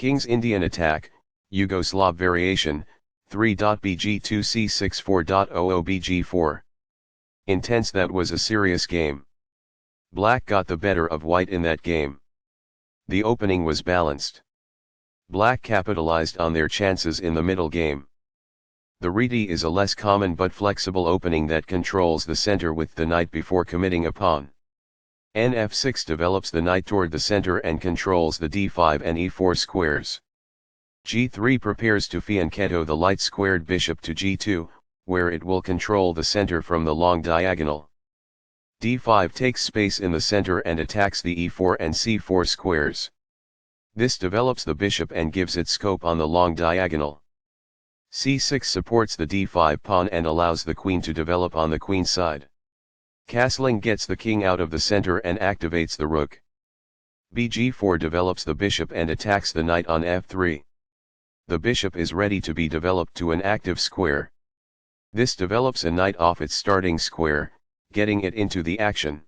King's Indian attack, Yugoslav variation, 3.bg2c64.00bg4. Intense. That was a serious game. Black got the better of white in that game. The opening was balanced. Black capitalized on their chances in the middle game. The ready is a less common but flexible opening that controls the center with the knight before committing a pawn. Nf6 develops the knight toward the center and controls the d5 and e4 squares. g3 prepares to fianchetto the light squared bishop to g2, where it will control the center from the long diagonal. d5 takes space in the center and attacks the e4 and c4 squares. This develops the bishop and gives it scope on the long diagonal. c6 supports the d5 pawn and allows the queen to develop on the queen side. Castling gets the king out of the center and activates the rook. bg4 develops the bishop and attacks the knight on f3. The bishop is ready to be developed to an active square. This develops a knight off its starting square, getting it into the action.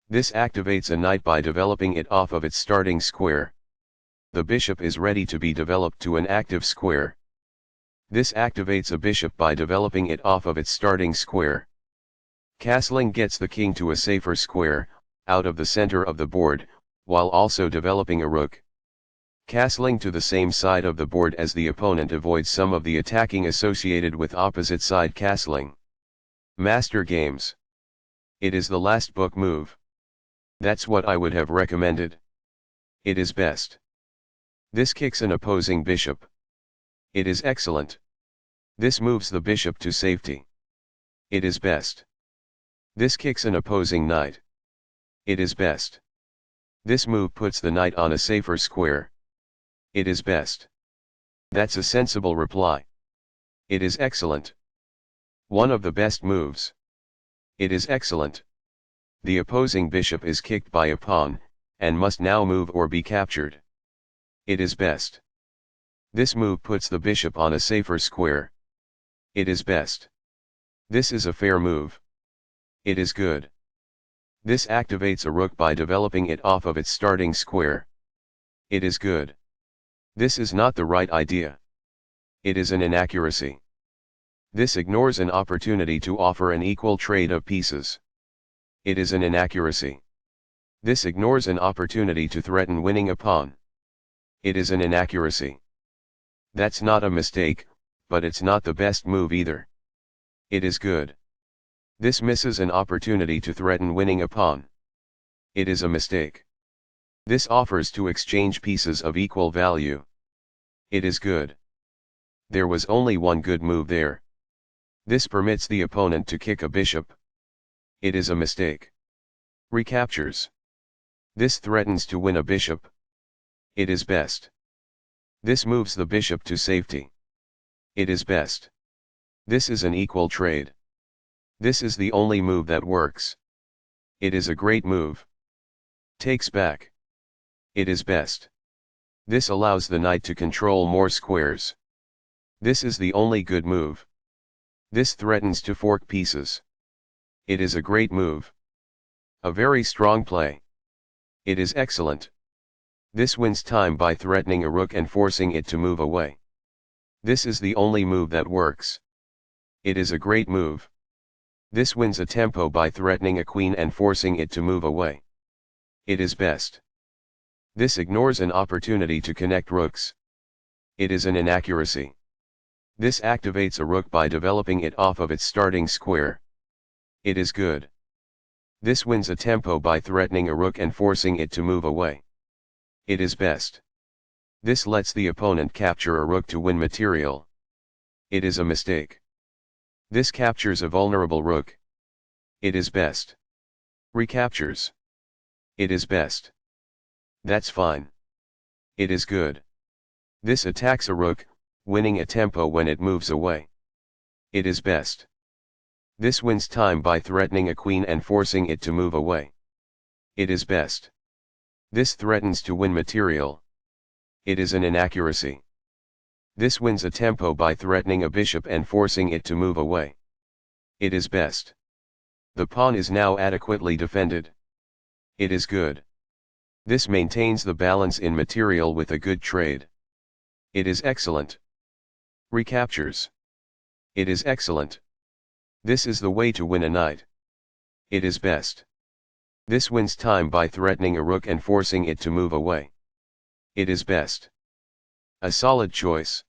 This activates a knight by developing it off of its starting square. The bishop is ready to be developed to an active square. This activates a bishop by developing it off of its starting square. Castling gets the king to a safer square, out of the center of the board, while also developing a rook. Castling to the same side of the board as the opponent avoids some of the attacking associated with opposite side castling. Master games. It is the last book move. That's what I would have recommended. It is best. This kicks an opposing bishop. It is excellent. This moves the bishop to safety. It is best. This kicks an opposing knight. It is best. This move puts the knight on a safer square. It is best. That's a sensible reply. It is excellent. One of the best moves. It is excellent. The opposing bishop is kicked by a pawn, and must now move or be captured. It is best. This move puts the bishop on a safer square. It is best. This is a fair move. It is good. This activates a rook by developing it off of its starting square. It is good. This is not the right idea. It is an inaccuracy. This ignores an opportunity to offer an equal trade of pieces. It is an inaccuracy. This ignores an opportunity to threaten winning a pawn. It is an inaccuracy. That's not a mistake, but it's not the best move either. It is good. This misses an opportunity to threaten winning a pawn. It is a mistake. This offers to exchange pieces of equal value. It is good. There was only one good move there. This permits the opponent to kick a bishop. It is a mistake. Recaptures. This threatens to win a bishop. It is best. This moves the bishop to safety. It is best. This is an equal trade. This is the only move that works. It is a great move. Takes back. It is best. This allows the knight to control more squares. This is the only good move. This threatens to fork pieces. It is a great move. A very strong play. It is excellent. This wins time by threatening a rook and forcing it to move away. This is the only move that works. It is a great move. This wins a tempo by threatening a queen and forcing it to move away. It is best. This ignores an opportunity to connect rooks. It is an inaccuracy. This activates a rook by developing it off of its starting square. It is good. This wins a tempo by threatening a rook and forcing it to move away. It is best. This lets the opponent capture a rook to win material. It is a mistake. This captures a vulnerable rook. It is best. Recaptures. It is best. That's fine. It is good. This attacks a rook, winning a tempo when it moves away. It is best. This wins time by threatening a queen and forcing it to move away. It is best. This threatens to win material. It is an inaccuracy. This wins a tempo by threatening a bishop and forcing it to move away. It is best. The pawn is now adequately defended. It is good. This maintains the balance in material with a good trade. It is excellent. Recaptures. It is excellent. This is the way to win a knight. It is best. This wins time by threatening a rook and forcing it to move away. It is best. A solid choice.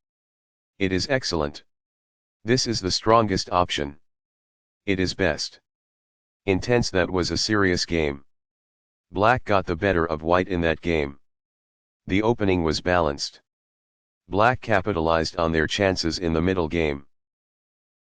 It is excellent. This is the strongest option. It is best. Intense. That was a serious game. Black got the better of white in that game. The opening was balanced. Black capitalized on their chances in the middle game.